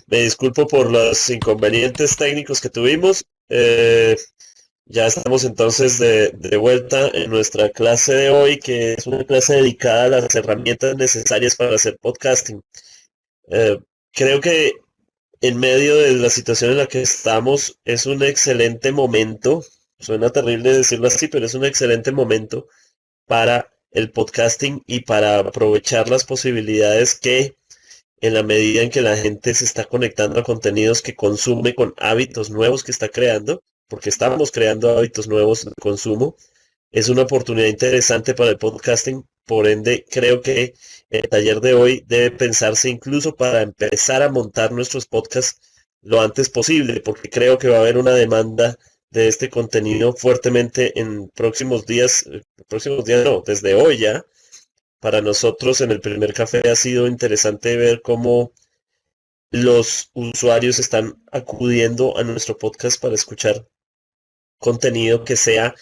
Me disculpo por los inconvenientes técnicos que tuvimos. Ya estamos entonces de vuelta en nuestra clase de hoy, que es una clase dedicada a las herramientas necesarias para hacer podcasting. Eh, Creo que en medio de la situación en la que estamos es un excelente momento, suena terrible decirlo así, pero es un excelente momento para el podcasting y para aprovechar las posibilidades que en la medida en que la gente se está conectando a contenidos que consume con hábitos nuevos que está creando, porque estamos creando hábitos nuevos de consumo, es una oportunidad interesante para el podcasting. Por ende, creo que el taller de hoy debe pensarse incluso para empezar a montar nuestros podcasts lo antes posible, porque creo que va a haber una demanda de este contenido fuertemente en próximos días no, desde hoy ya. Para nosotros en el primer café ha sido interesante ver cómo los usuarios están acudiendo a nuestro podcast para escuchar contenido que sea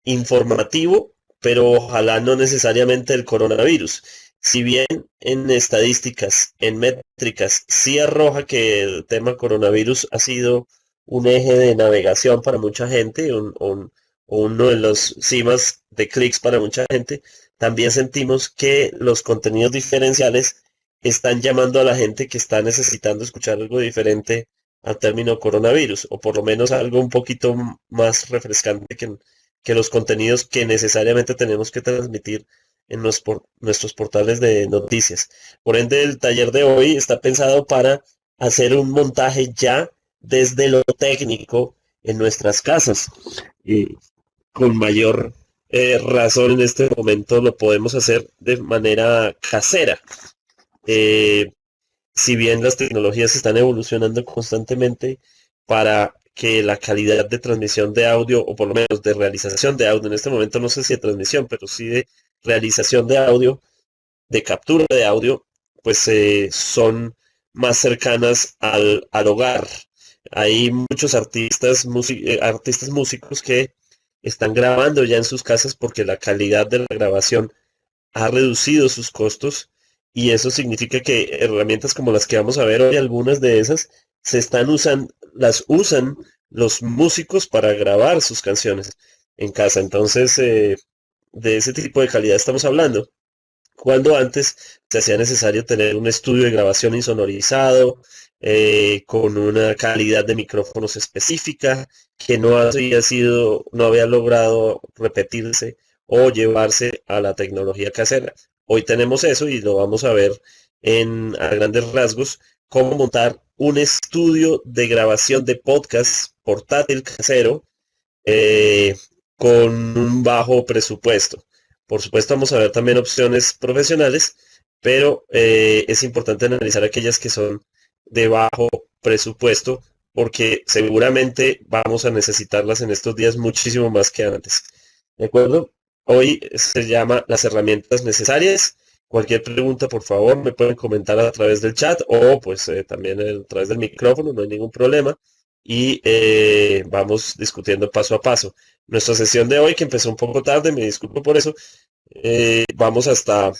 informativo, pero ojalá no necesariamente el coronavirus. Si bien en estadísticas, en métricas, sí arroja que el tema coronavirus ha sido un eje de navegación para mucha gente, uno de los cimas de clics para mucha gente, también sentimos que los contenidos diferenciales están llamando a la gente que está necesitando escuchar algo diferente al término coronavirus, o por lo menos algo un poquito más refrescante que los contenidos que necesariamente tenemos que transmitir en nuestros portales de noticias. Por ende, el taller de hoy está pensado para hacer un montaje ya desde lo técnico en nuestras casas. Y con mayor razón en este momento lo podemos hacer de manera casera. Eh, si bien las tecnologías están evolucionando constantemente para que la calidad de transmisión de audio, o por lo menos de realización de audio, en este momento no sé si de transmisión, pero sí de realización de audio, de captura de audio, pues son más cercanas al hogar. Hay muchos artistas músicos que están grabando ya en sus casas porque la calidad de la grabación ha reducido sus costos y eso significa que herramientas como las que vamos a ver hoy, algunas de esas las usan los músicos para grabar sus canciones en casa. Entonces, de ese tipo de calidad estamos hablando. Cuando antes se hacía necesario tener un estudio de grabación insonorizado, con una calidad de micrófonos específica, que no había logrado repetirse o llevarse a la tecnología casera. Hoy tenemos eso y lo vamos a ver a grandes rasgos, cómo montar un estudio de grabación de podcast portátil casero, eh, con un bajo presupuesto. Por supuesto, vamos a ver también opciones profesionales, pero es importante analizar aquellas que son de bajo presupuesto, porque seguramente vamos a necesitarlas en estos días muchísimo más que antes. ¿De acuerdo? Hoy se llama las herramientas necesarias. Cualquier pregunta, por favor, me pueden comentar a través del chat o pues también a través del micrófono, no hay ningún problema. Y vamos discutiendo paso a paso. Nuestra sesión de hoy, que empezó un poco tarde, me disculpo por eso, vamos hasta,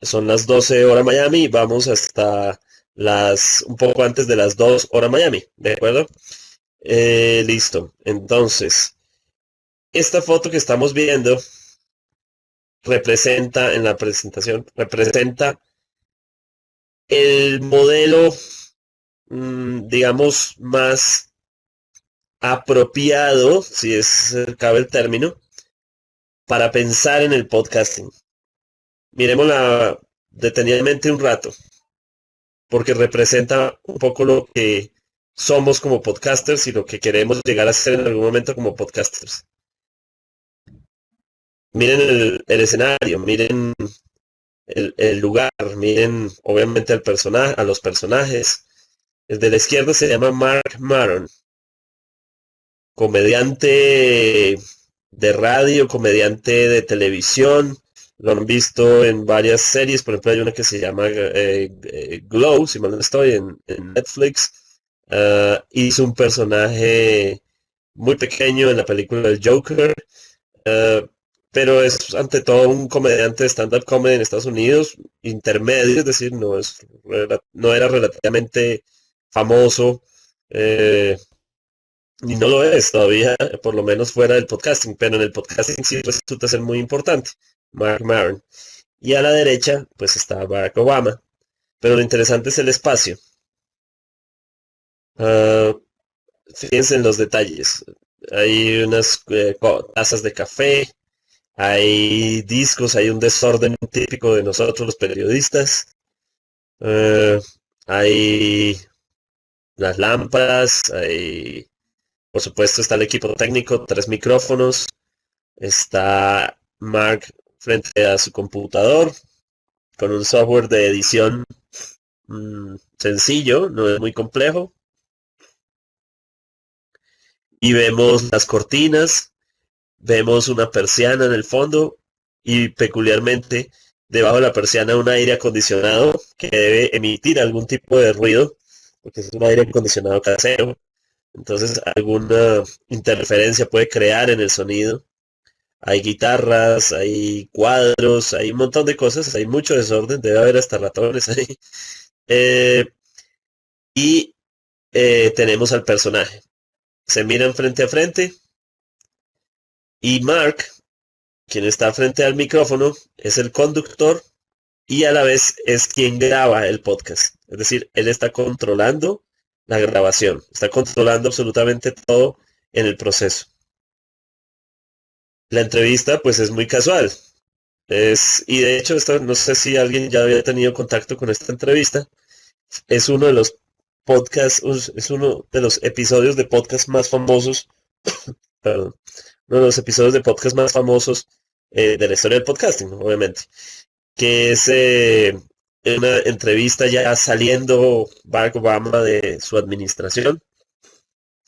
son las 12 horas Miami, vamos hasta un poco antes de las 2 horas Miami, ¿de acuerdo? Listo. Entonces, esta foto que estamos viendo representa, en la presentación, representa el modelo, digamos, más apropiado, si es cabe el término, para pensar en el podcasting. Miremosla detenidamente un rato, porque representa un poco lo que somos como podcasters y lo que queremos llegar a ser en algún momento como podcasters. Miren el escenario, miren el lugar, miren obviamente a los personajes. El de la izquierda se llama Mark Maron, comediante de radio, comediante de televisión. Lo han visto en varias series, por ejemplo hay una que se llama Glow, si mal no estoy, en Netflix. Hizo un personaje muy pequeño en la película del Joker. Uh, pero es ante todo un comediante de stand-up comedy en Estados Unidos, intermedio, es decir, no era relativamente famoso, eh, y no lo es todavía, por lo menos fuera del podcasting, pero en el podcasting sí resulta ser muy importante, Mark Maron. Y a la derecha, pues está Barack Obama, pero lo interesante es el espacio. Ah, fíjense en los detalles. Hay unas tazas de café, hay discos, hay un desorden típico de nosotros los periodistas. Eh, hay las lámparas, hay, por supuesto está el equipo técnico, 3 micrófonos, está Mark frente a su computador con un software de edición sencillo, no es muy complejo. Y vemos las cortinas, vemos una persiana en el fondo y peculiarmente debajo de la persiana un aire acondicionado que debe emitir algún tipo de ruido, porque es un aire acondicionado casero. Entonces alguna interferencia puede crear en el sonido. Hay guitarras, hay cuadros, hay un montón de cosas, hay mucho desorden, debe haber hasta ratones ahí. Eh, y tenemos al personaje. Se miran frente a frente y Mark, quien está frente al micrófono, es el conductor y a la vez es quien graba el podcast. Es decir, él está controlando la grabación, está controlando absolutamente todo en el proceso. La entrevista pues es muy casual. Y de hecho, no sé si alguien ya había tenido contacto con esta entrevista. Es uno de los podcasts, es uno de los episodios de podcast más famosos, perdón, uno de los episodios de podcast más famosos de la historia del podcasting, obviamente, que es una entrevista ya saliendo Barack Obama de su administración,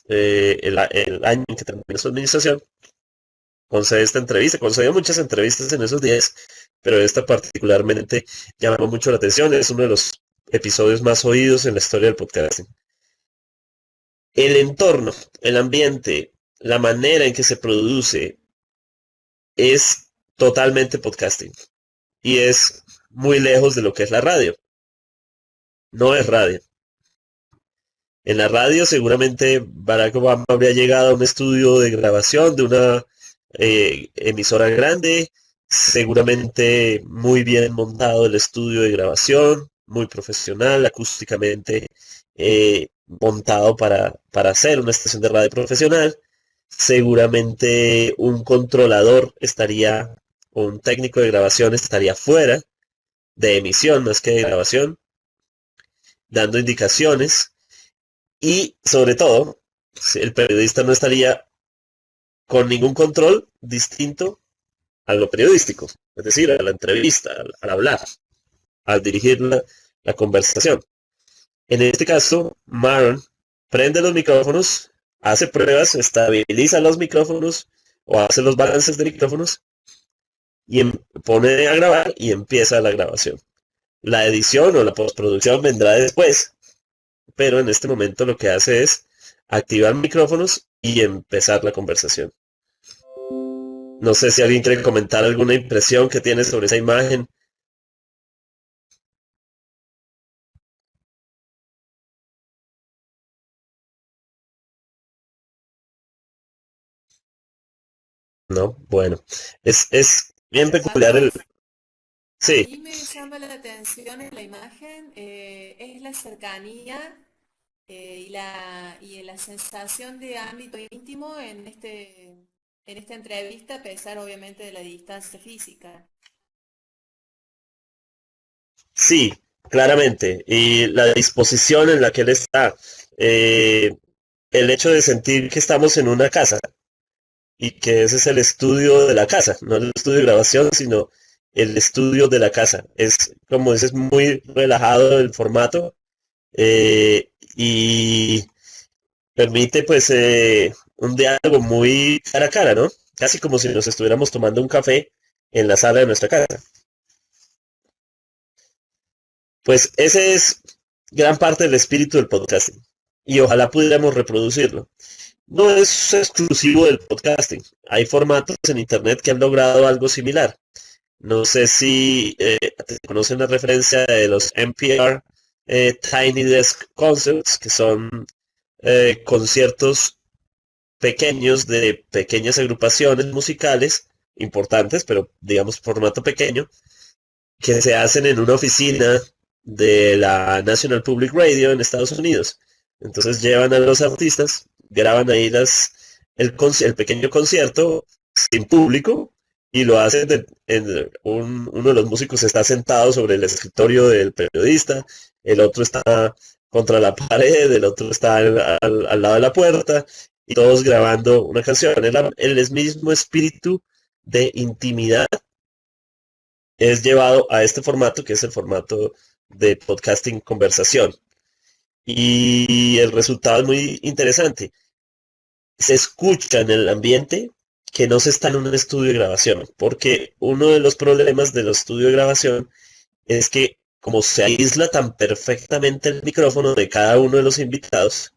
el año en que terminó su administración, concede esta entrevista, concedió muchas entrevistas en esos días, pero esta particularmente llamó mucho la atención, es uno de los episodios más oídos en la historia del podcasting. El entorno, el ambiente, la manera en que se produce es totalmente podcasting y es muy lejos de lo que es la radio. No es radio. En la radio seguramente Barack Obama habría llegado a un estudio de grabación de una emisora grande, seguramente muy bien montado el estudio de grabación, muy profesional, acústicamente montado para hacer una estación de radio profesional. Seguramente un controlador estaría, o un técnico de grabación estaría fuera de emisión más que de grabación, dando indicaciones. Y sobre todo, el periodista no estaría con ningún control distinto a lo periodístico, es decir, a la entrevista, al hablar, al dirigir la conversación. En este caso, Maron prende los micrófonos, hace pruebas, estabiliza los micrófonos o hace los balances de micrófonos y pone a grabar y empieza la grabación. La edición o la postproducción vendrá después, pero en este momento lo que hace es activar micrófonos y empezar la conversación. No sé si alguien quiere comentar alguna impresión que tiene sobre esa imagen. No, bueno, es bien peculiar el... Carlos, a Sí, mí me llama la atención en la imagen, es la cercanía y la sensación de ámbito íntimo en esta entrevista, a pesar obviamente de la distancia física. sí, claramente. Y la disposición en la que él está, eh, el hecho de sentir que estamos en una casa y que ese es el estudio de la casa, no el estudio de grabación, sino el estudio de la casa. Es, como dices, muy relajado el formato y permite pues un diálogo muy cara a cara, ¿no? Casi como si nos estuviéramos tomando un café en la sala de nuestra casa. Pues ese es gran parte del espíritu del podcasting y ojalá pudiéramos reproducirlo. no es exclusivo del podcasting. Hay formatos en Internet que han logrado algo similar. No sé si te conocen la referencia de los NPR Tiny Desk Concerts, que son conciertos pequeños de pequeñas agrupaciones musicales importantes, pero digamos formato pequeño, que se hacen en una oficina de la National Public Radio en Estados Unidos. Entonces llevan a los artistas, graban ahí el pequeño concierto sin público y lo hacen uno de los músicos está sentado sobre el escritorio del periodista, el otro está contra la pared, el otro está al lado de la puerta y todos grabando una canción. El mismo espíritu de intimidad es llevado a este formato, que es el formato de podcasting conversación. Y el resultado es muy interesante. Se escucha en el ambiente que no se está en un estudio de grabación, porque uno de los problemas de los estudios de grabación es que como se aísla tan perfectamente el micrófono de cada uno de los invitados,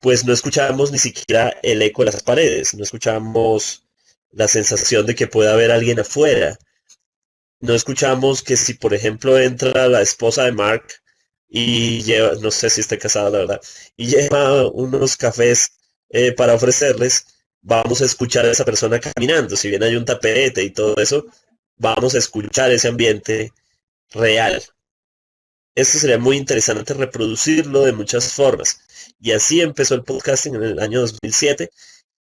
pues no escuchamos ni siquiera el eco de las paredes, no escuchamos la sensación de que pueda haber alguien afuera. No escuchamos que si, por ejemplo, entra la esposa de Mark y lleva, no sé si está casada, la verdad, y lleva unos cafés para ofrecerles, vamos a escuchar a esa persona caminando. Si bien hay un tapete y todo eso, vamos a escuchar ese ambiente real. Esto sería muy interesante reproducirlo de muchas formas. Y así empezó el podcasting en el año 2007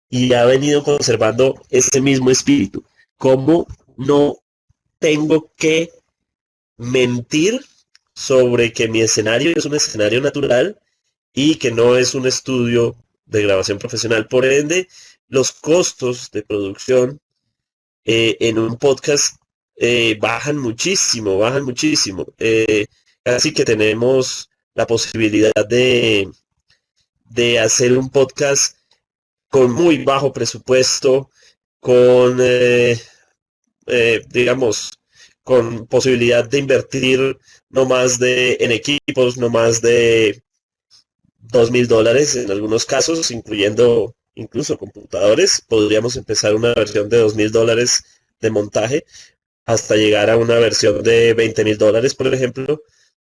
y ha venido conservando ese mismo espíritu. Como no tengo que mentir sobre que mi escenario es un escenario natural y que no es un estudio de grabación profesional. Por ende, los costos de producción en un podcast bajan muchísimo, bajan muchísimo. Casi que tenemos la posibilidad de hacer un podcast con muy bajo presupuesto, con digamos, con posibilidad de invertir no más en equipos, no más de $2,000 en algunos casos, incluyendo incluso computadores. Podríamos empezar una versión de $2,000 de montaje hasta llegar a una versión de $20,000, por ejemplo,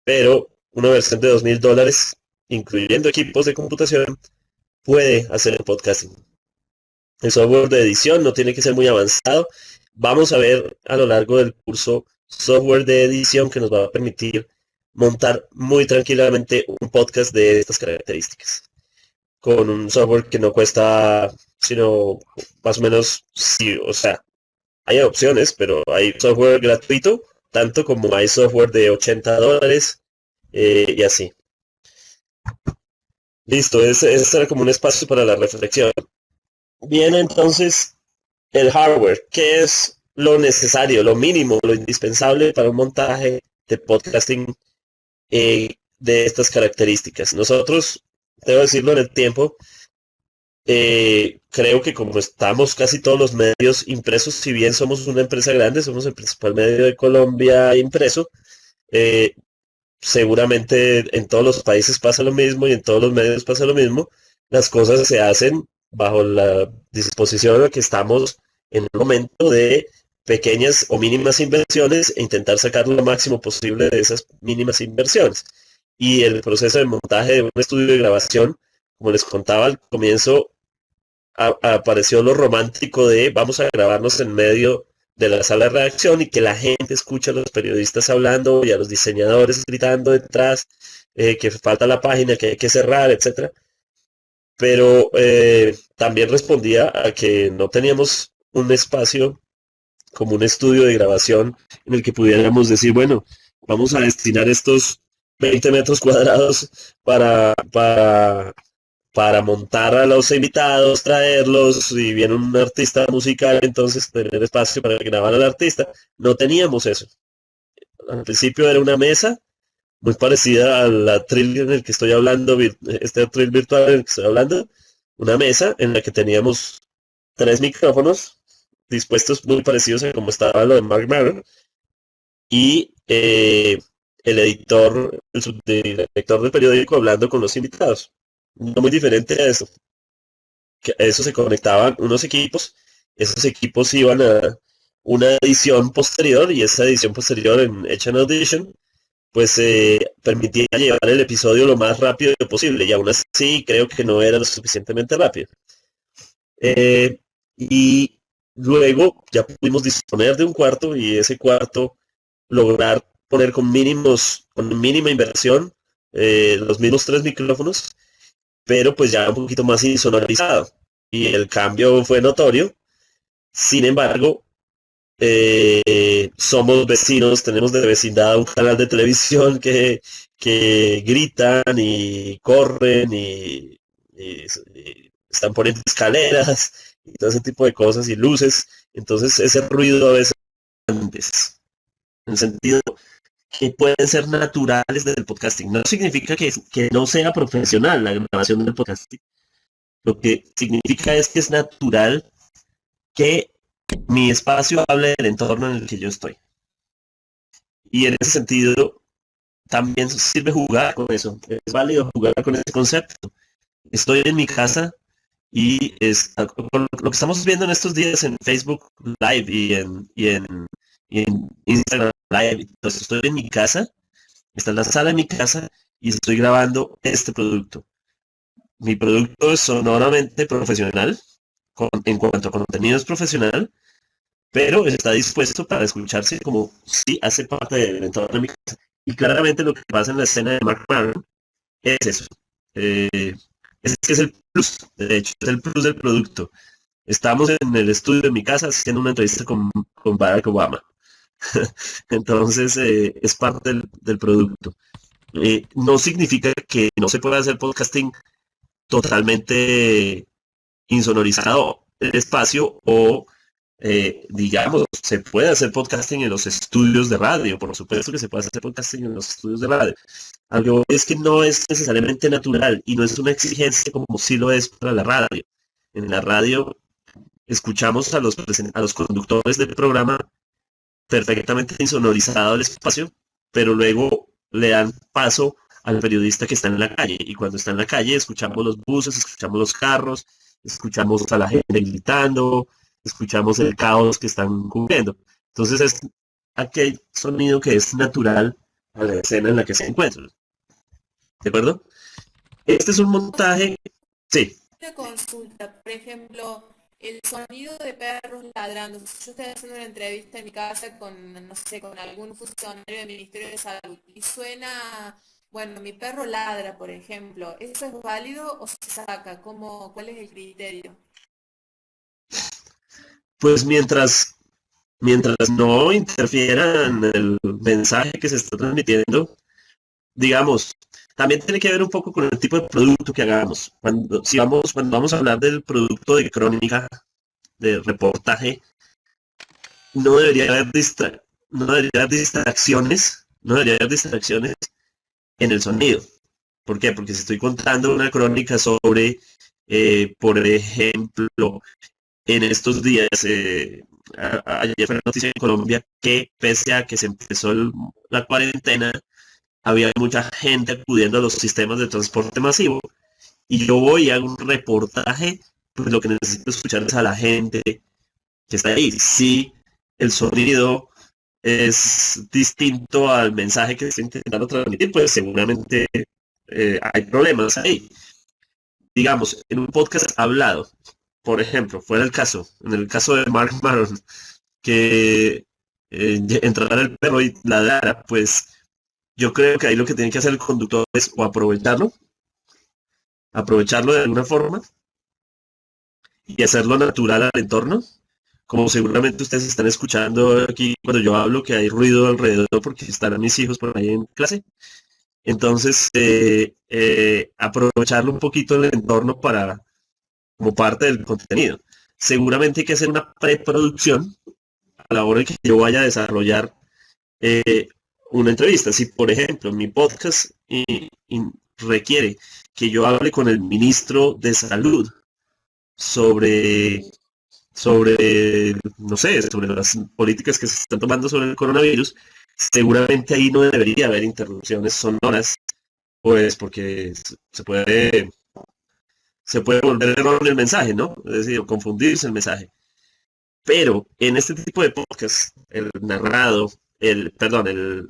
pero una versión de $2,000, incluyendo equipos de computación, puede hacer el podcasting. El software de edición no tiene que ser muy avanzado. Vamos a ver a lo largo del curso software de edición que nos va a permitir montar muy tranquilamente un podcast de estas características. Con un software que no cuesta, sino más o menos, sí, o sea, hay opciones, pero hay software gratuito, tanto como hay software de $80 y así. Listo, ese era como un espacio para la reflexión. Bien, entonces el hardware, ¿qué es lo necesario, lo mínimo, lo indispensable para un montaje de podcasting de estas características? Nosotros, debo decirlo en el tiempo, creo que como estamos casi todos los medios impresos, si bien somos una empresa grande, somos el principal medio de Colombia impreso, eh, seguramente en todos los países pasa lo mismo y en todos los medios pasa lo mismo. Las cosas se hacen bajo la disposición en la que estamos en un momento de pequeñas o mínimas inversiones e intentar sacar lo máximo posible de esas mínimas inversiones. Y el proceso de montaje de un estudio de grabación, como les contaba al comienzo, apareció lo romántico de vamos a grabarnos en medio de la sala de redacción y que la gente escucha a los periodistas hablando y a los diseñadores gritando detrás, que falta la página, que hay que cerrar, etcétera. Pero también respondía a que no teníamos un espacio como un estudio de grabación en el que pudiéramos decir, bueno, vamos a destinar estos 20 metros cuadrados para montar a los invitados, traerlos, y viene un artista musical, entonces tener espacio para grabar al artista. No teníamos eso. Al principio era una mesa muy parecida al atril en el que estoy hablando, este atril virtual en el que estoy hablando, una mesa en la que teníamos 3 micrófonos dispuestos muy parecidos a como estaba lo de Mark Maron y el editor, el subdirector del periódico hablando con los invitados. No muy diferente a eso. que a eso se conectaban unos equipos, esos equipos iban a una edición posterior y esa edición posterior hecha en Audition, pues permitía llevar el episodio lo más rápido posible y aún así creo que no era lo suficientemente rápido. Y luego ya pudimos disponer de un cuarto y ese cuarto lograr poner con mínima inversión, los mismos 3 micrófonos, pero pues ya un poquito más insonorizado. Y el cambio fue notorio. Sin embargo, somos vecinos, tenemos de vecindad un canal de televisión que gritan y corren y están poniendo escaleras y todo ese tipo de cosas y luces. Entonces ese ruido a veces antes, en el sentido que pueden ser naturales desde el podcasting. No significa que no sea profesional la grabación del podcasting. Lo que significa es que es natural que mi espacio hable del entorno en el que yo estoy. Y en ese sentido, también sirve jugar con eso. Es válido jugar con ese concepto. Estoy en mi casa y con lo que estamos viendo en estos días en Facebook Live y en Instagram Live. Entonces estoy en mi casa, está en la sala de mi casa y estoy grabando este producto. Mi producto es sonoramente profesional, en cuanto a contenido es profesional, pero está dispuesto para escucharse como si hace parte del entorno de mi casa. Y claramente lo que pasa en la escena de Mark Maron es eso. Eh, es el plus, de hecho, es el plus del producto. Estamos en el estudio de mi casa haciendo una entrevista con Barack Obama. Entonces, es parte del producto. No significa que no se pueda hacer podcasting totalmente insonorizado el espacio o, digamos, se puede hacer podcasting en los estudios de radio. Por supuesto que se puede hacer podcasting en los estudios de radio. Algo es que no es necesariamente natural y no es una exigencia como sí lo es para la radio. En la radio escuchamos a los conductores del programa perfectamente insonorizado el espacio, pero luego le dan paso al periodista que está en la calle. Y cuando está en la calle escuchamos los buses, escuchamos los carros, escuchamos a la gente gritando, escuchamos el caos que están cubriendo. Entonces es aquel sonido que es natural a la escena en la que se encuentra. ¿De acuerdo? Este es un montaje. Sí. Una consulta, por ejemplo, el sonido de perros ladrando. Si yo estoy haciendo una entrevista en mi casa con, no sé, con algún funcionario del Ministerio de Salud y suena, bueno, mi perro ladra, por ejemplo, ¿eso es válido o se saca? ¿Cuál es el criterio? Pues mientras no interfiera en el mensaje que se está transmitiendo, digamos, también tiene que ver un poco con el tipo de producto que hagamos. Cuando vamos a hablar del producto de crónica, de reportaje, no debería haber no debería haber distracciones, no debería haber distracciones en el sonido. ¿Por qué? Porque si estoy contando una crónica sobre, por ejemplo, en estos días, ayer fue la noticia en Colombia que pese a que se empezó la cuarentena, había mucha gente acudiendo a los sistemas de transporte masivo y yo voy y hago un reportaje, pues lo que necesito escuchar es a la gente que está ahí. Si el sonido es distinto al mensaje que estoy intentando transmitir, pues seguramente hay problemas ahí. Digamos, en un podcast hablado, por ejemplo, en el caso de Mark Maron, que entrara el perro y ladrara, pues yo creo que ahí lo que tiene que hacer el conductor es o aprovecharlo de alguna forma y hacerlo natural al entorno, como seguramente ustedes están escuchando aquí cuando yo hablo que hay ruido alrededor porque están mis hijos por ahí en clase. Entonces, aprovecharlo un poquito el entorno como parte del contenido. Seguramente hay que hacer una preproducción a la hora de que yo vaya a desarrollar eh, una entrevista. Si, por ejemplo, mi podcast requiere que yo hable con el ministro de Salud sobre, no sé, sobre las políticas que se están tomando sobre el coronavirus, seguramente ahí no debería haber interrupciones sonoras, pues porque se puede se puede volver erróneo el mensaje, ¿no? Es decir, confundirse el mensaje. Pero en este tipo de podcast, el narrado, el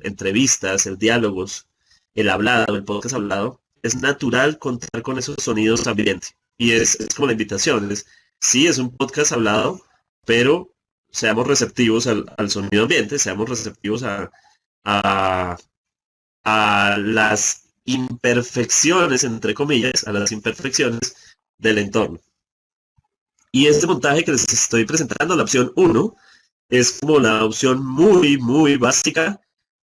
entrevistas, el diálogos, el hablado, el podcast hablado, es natural contar con esos sonidos ambiente. Y es como la invitación, sí, es un podcast hablado, pero seamos receptivos al sonido ambiente, seamos receptivos a, a las imperfecciones, entre comillas, a las imperfecciones del entorno. Y este montaje que les estoy presentando, la opción uno, es como la opción muy, muy básica,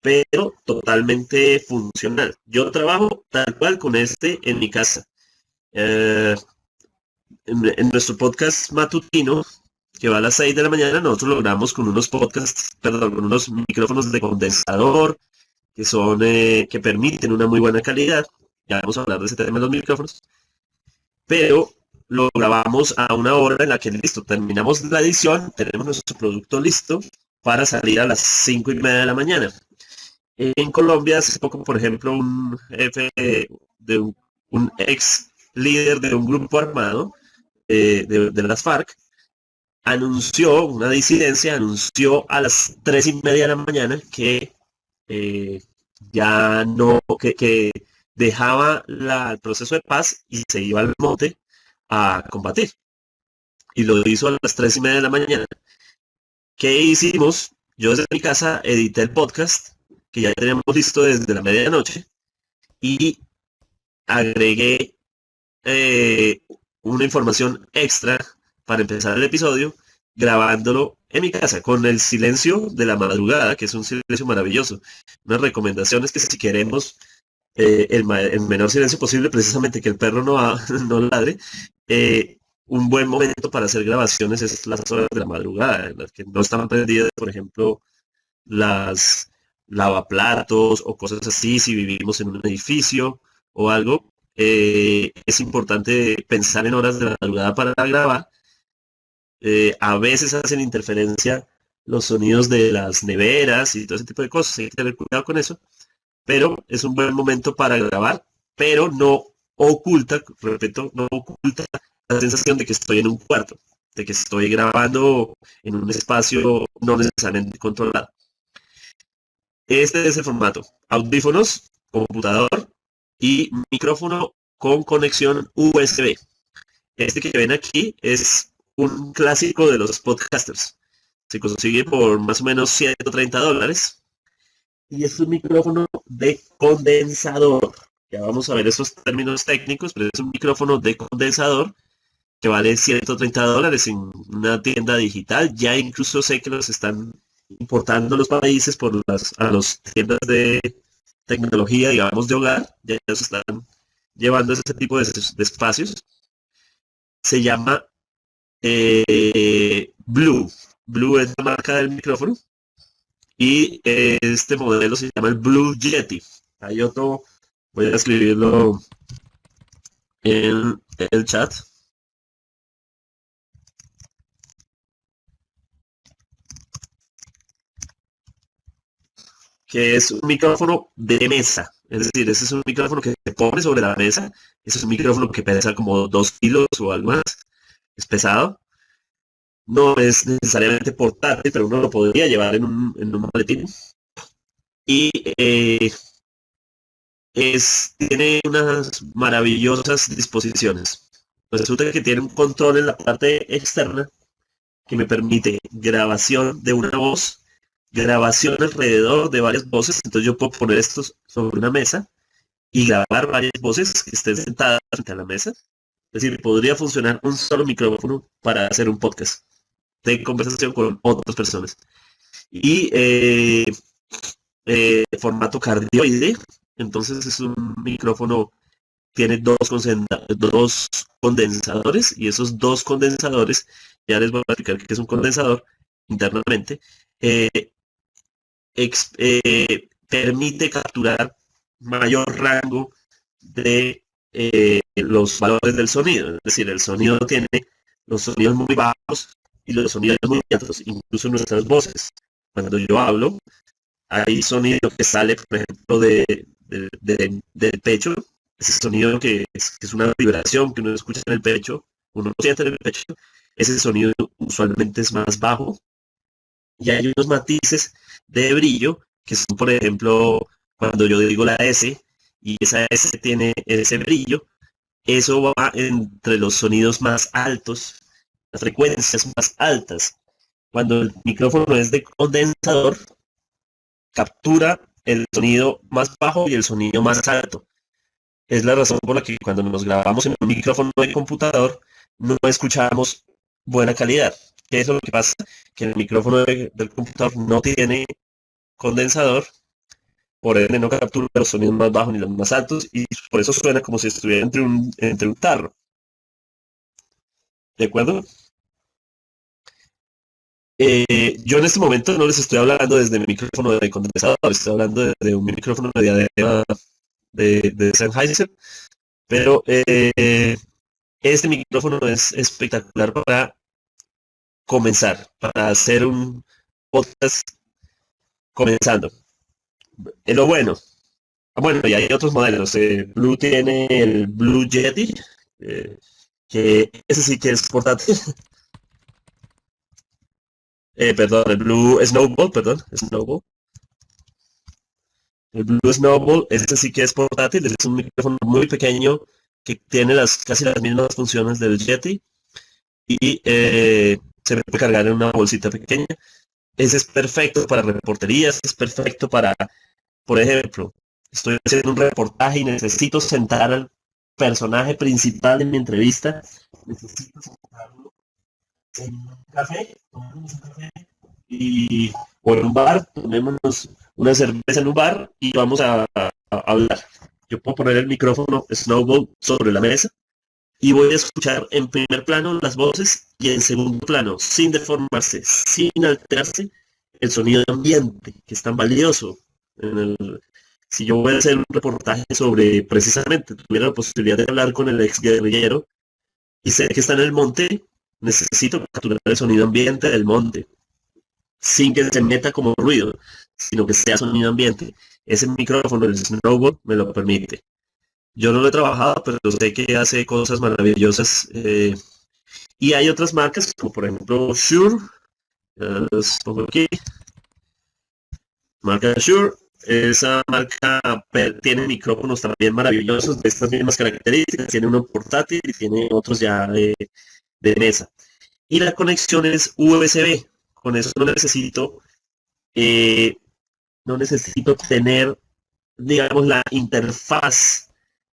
pero totalmente funcional. Yo trabajo tal cual con este en mi casa. Eh, en nuestro podcast matutino, que va a las 6 de la mañana, nosotros logramos con unos podcasts, perdón, con unos micrófonos de condensador que son, que permiten una muy buena calidad. Ya vamos a hablar de ese tema de los micrófonos, pero lo grabamos a una hora en la que listo, terminamos la edición, tenemos nuestro producto listo para salir a las 5:30 de la mañana. En Colombia, hace poco, por ejemplo, un jefe de un ex líder de un grupo armado de las FARC anunció una disidencia, anunció a las 3:30 de la mañana que eh, ya no, que dejaba el proceso de paz y se iba al monte a combatir. Y lo hizo a las 3:30 de la mañana. ¿Qué hicimos? Yo desde mi casa edité el podcast, que ya teníamos listo desde la medianoche, y agregué eh, una información extra para empezar el episodio, grabándolo en mi casa, con el silencio de la madrugada, que es un silencio maravilloso. Unas recomendaciones que si queremos el menor silencio posible, precisamente que el perro no, no ladre, un buen momento para hacer grabaciones es las horas de la madrugada, en las que no están prendidas, por ejemplo, las lavaplatos o cosas así, si vivimos en un edificio o algo, es importante pensar en horas de la madrugada para grabar. A veces hacen interferencia los sonidos de las neveras y todo ese tipo de cosas, hay que tener cuidado con eso, pero es un buen momento para grabar, pero no oculta, repito, no oculta la sensación de que estoy en un cuarto, de que estoy grabando en un espacio no necesariamente controlado. Este es el formato: audífonos, computador y micrófono con conexión USB. Este que ven aquí es un clásico de los podcasters. Se consigue por más o menos $130 y es un micrófono de condensador. Ya vamos a ver esos términos técnicos, pero es un micrófono de condensador que vale $130 en una tienda digital. Ya incluso sé que los están importando los países por a las tiendas de tecnología, digamos, de hogar. Ya se están llevando ese tipo de espacios. Se llama Blue. Blue es la marca del micrófono. Y este modelo se llama el Blue Yeti. Hay otro, voy a escribirlo en el chat, que es un micrófono de mesa. Es decir, ese es un micrófono que se pone sobre la mesa. Ese es un micrófono que pesa como 2 kilos o algo más. Es pesado. No es necesariamente portátil, pero uno lo podría llevar en un maletín. Y tiene unas maravillosas disposiciones. Pues resulta que tiene un control en la parte externa que me permite grabación de una voz, grabación alrededor de varias voces. Entonces yo puedo poner esto sobre una mesa y grabar varias voces que estén sentadas frente a la mesa. Es decir, podría funcionar un solo micrófono para hacer un podcast de conversación con otras personas. Y formato cardioide, entonces es un micrófono, tiene dos condensadores, y esos dos condensadores, ya les voy a explicar qué es un condensador internamente, eh, permite capturar mayor rango de los valores del sonido. Es decir, el sonido tiene los sonidos muy bajos y los sonidos muy altos, incluso nuestras voces. Cuando yo hablo, hay sonido que sale, por ejemplo, del pecho, ese sonido que es una vibración que uno escucha en el pecho, uno lo siente en el pecho, ese sonido usualmente es más bajo y hay unos matices de brillo que son, por ejemplo, cuando yo digo la S y esa S tiene ese brillo, eso va entre los sonidos más altos, las frecuencias más altas. Cuando el micrófono es de condensador, captura el sonido más bajo y el sonido más alto. Es la razón por la que cuando nos grabamos en un micrófono de computador no escuchamos buena calidad. ¿Qué es lo que pasa? Que el micrófono del computador no tiene condensador, por ende no captura los sonidos más bajos ni los más altos y por eso suena como si estuviera entre un tarro. ¿De acuerdo? Yo en este momento no les estoy hablando desde mi micrófono de condensador, estoy hablando desde un micrófono de diadema de Sennheiser, pero este micrófono es espectacular para comenzar, para hacer un podcast comenzando. Es lo bueno. Bueno, y hay otros modelos. Blue tiene el Blue Yeti, eh, que ese sí que es portátil. Perdón, el Blue Snowball, perdón, Snowball. El Blue Snowball, ese sí que es portátil, es un micrófono muy pequeño que tiene casi las mismas funciones del Yeti y se puede cargar en una bolsita pequeña. Ese es perfecto para reporterías, es perfecto para, por ejemplo, estoy haciendo un reportaje y necesito sentar al personaje principal de mi entrevista, necesito sentarlo en un café, tomarnos un café y, o en un bar, tomémonos una cerveza en un bar y vamos a hablar. Yo puedo poner el micrófono Snowball sobre la mesa y voy a escuchar en primer plano las voces y en segundo plano, sin deformarse, sin alterarse, el sonido de ambiente, que es tan valioso. Si yo voy a hacer un reportaje sobre, precisamente, tuviera la posibilidad de hablar con el ex guerrillero y sé que está en el monte, necesito capturar el sonido ambiente del monte, sin que se meta como ruido, sino que sea sonido ambiente. Ese micrófono, el Snowball, me lo permite. Yo no lo he trabajado, pero sé que hace cosas maravillosas. Y hay otras marcas, como por ejemplo Shure, los pongo aquí, marca Shure. Esa marca tiene micrófonos también maravillosos de estas mismas características. Tiene uno portátil y tiene otros ya de mesa. Y la conexión es USB. Con eso eh, no necesito tener, digamos, la interfaz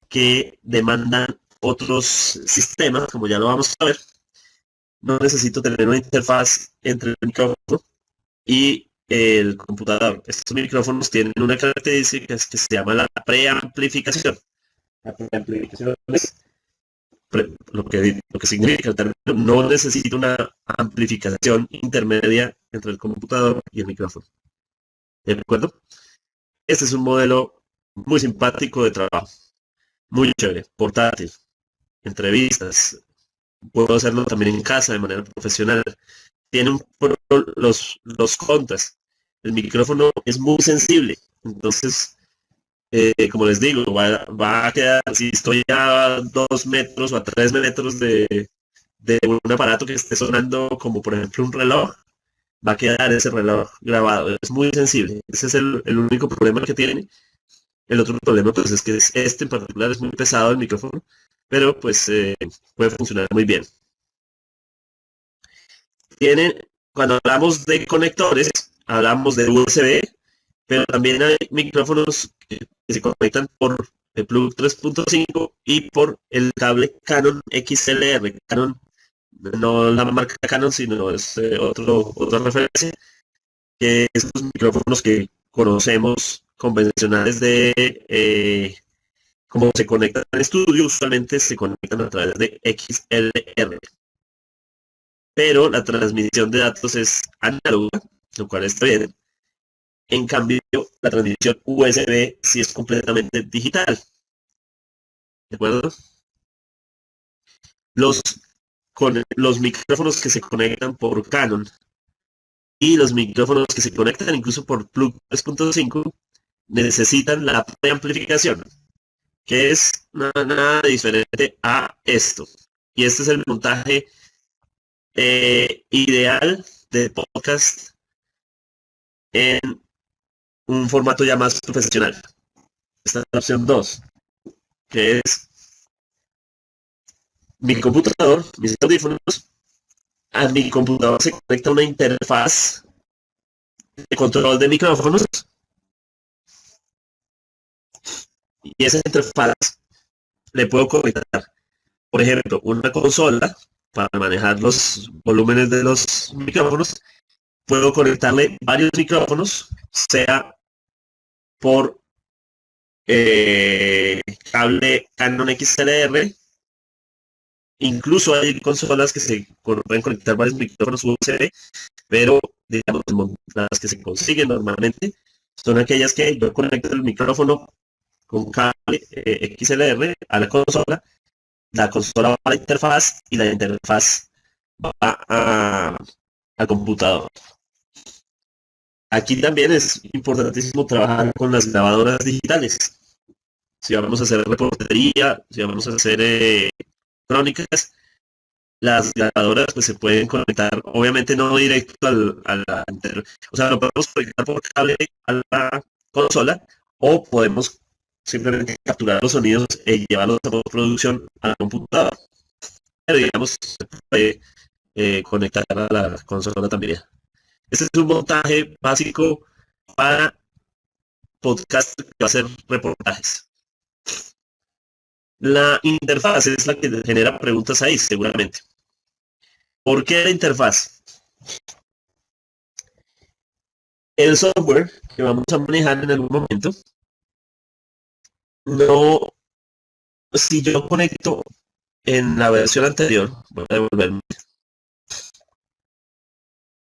que demandan otros sistemas, como ya lo vamos a ver. No necesito tener una interfaz entre el micrófono y el computador. Estos micrófonos tienen una característica que se llama la preamplificación. La preamplificación es lo que significa el término, no necesito una amplificación intermedia entre el computador y el micrófono. ¿De acuerdo? Este es un modelo muy simpático de trabajo, muy chévere, portátil, entrevistas, puedo hacerlo también en casa de manera profesional. Tiene los contras. El micrófono es muy sensible, entonces, como les digo, va a quedar, si estoy a 2 metros o a 3 metros de un aparato que esté sonando, como por ejemplo un reloj, va a quedar ese reloj grabado. Es muy sensible. Ese es el único problema que tiene. El otro problema, pues, es que este en particular es muy pesado el micrófono, pero pues puede funcionar muy bien. Tienen, cuando hablamos de conectores, hablamos de USB, pero también hay micrófonos que se conectan por el plug 3.5 y por el cable Canon XLR. Canon, no la marca Canon, sino es otra referencia, que esos micrófonos que conocemos convencionales de cómo se conectan al estudio, usualmente se conectan a través de XLR, pero la transmisión de datos es análoga, lo cual está bien. En cambio, la transmisión USB sí es completamente digital. ¿De acuerdo? Los micrófonos que se conectan por Canon y los micrófonos que se conectan incluso por plug 3.5 necesitan la preamplificación, que es nada diferente a esto. Y este es el montaje ideal de podcast en un formato ya más profesional. Esta es la opción 2, que es mi computador, mis audífonos. A mi computador se conecta una interfaz de control de micrófonos y esa interfaz le puedo conectar, por ejemplo, una consola para manejar los volúmenes de los micrófonos. Puedo conectarle varios micrófonos, sea por cable Canon XLR. Incluso hay consolas que se pueden conectar varios micrófonos USB, pero digamos las que se consiguen normalmente son aquellas que yo conecto el micrófono con cable XLR a la consola va a la interfaz y la interfaz va al computador. Aquí también es importantísimo trabajar con las grabadoras digitales. Si vamos a hacer reportería, si vamos a hacer crónicas, las grabadoras pues se pueden conectar, obviamente no directo o sea, lo podemos conectar por cable a la consola o podemos simplemente capturar los sonidos y llevarlos a postproducción a la computadora. Pero digamos, se puede conectar a la consola también. Este es un montaje básico para podcast que va a hacer reportajes. La interfaz es la que genera preguntas ahí, seguramente. ¿Por qué la interfaz? El software que vamos a manejar en algún momento, no, si yo conecto en la versión anterior, voy a devolverme,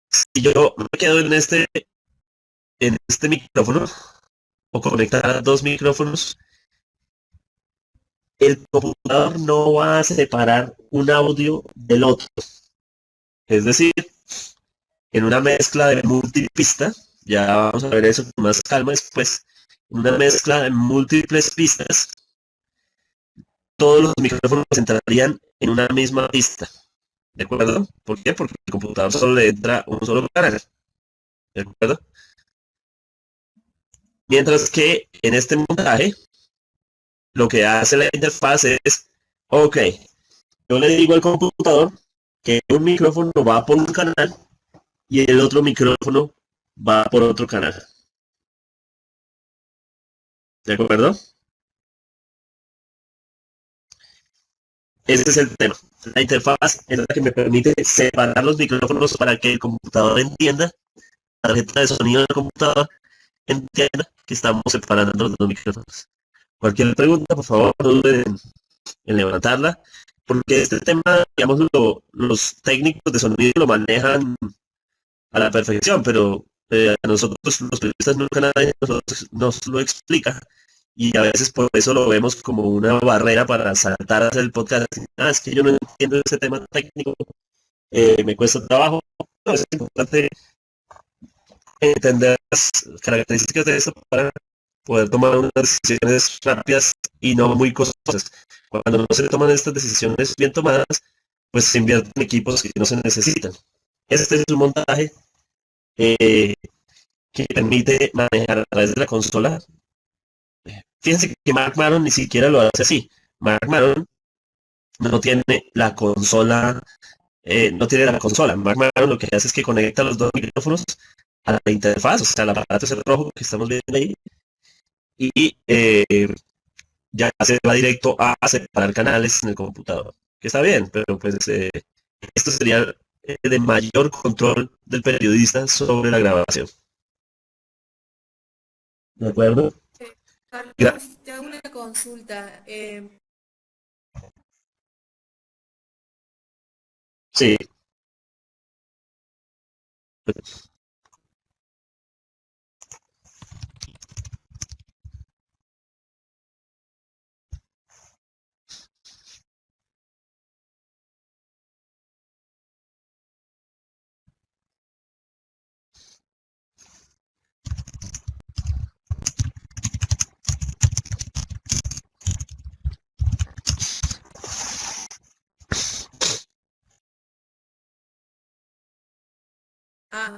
si yo me quedo en este micrófono, o conectar dos micrófonos, el computador no va a separar un audio del otro. Es decir, en una mezcla de multipista, ya vamos a ver eso con más calma después, en una mezcla de múltiples pistas, todos los micrófonos entrarían en una misma pista. ¿De acuerdo? ¿Por qué? Porque el computador solo le entra un solo canal. ¿De acuerdo? Mientras que en este montaje, lo que hace la interfaz es, ok, yo le digo al computador que un micrófono va por un canal y el otro micrófono va por otro canal. ¿De acuerdo? Ese es el tema. La interfaz es la que me permite separar los micrófonos para que el computador entienda, la tarjeta de sonido del computador entienda que estamos separando los dos micrófonos. Cualquier pregunta, por favor, no duden en levantarla, porque este tema, digamos, los técnicos de sonido lo manejan a la perfección, pero a nosotros los periodistas nunca nadie nos lo explica y a veces por eso lo vemos como una barrera para saltar a hacer el podcast. Ah, es que yo no entiendo ese tema técnico, me cuesta trabajo. No, es importante entender las características de esto para poder tomar unas decisiones rápidas y no muy costosas. Cuando no se toman estas decisiones bien tomadas, pues se invierten en equipos que no se necesitan. Este es un montaje eh, que permite manejar a través de la consola. Fíjense que Mark Maron ni siquiera lo hace así. Mark Maron no tiene la consola, no tiene la consola. Mark Maron lo que hace es que conecta los dos micrófonos a la interfaz, o sea, al aparato ese rojo que estamos viendo ahí, y ya se va directo a separar canales en el computador. Que está bien, pero pues esto sería de mayor control del periodista sobre la grabación. ¿De acuerdo? Gra- Carlos, te hago una consulta. sí,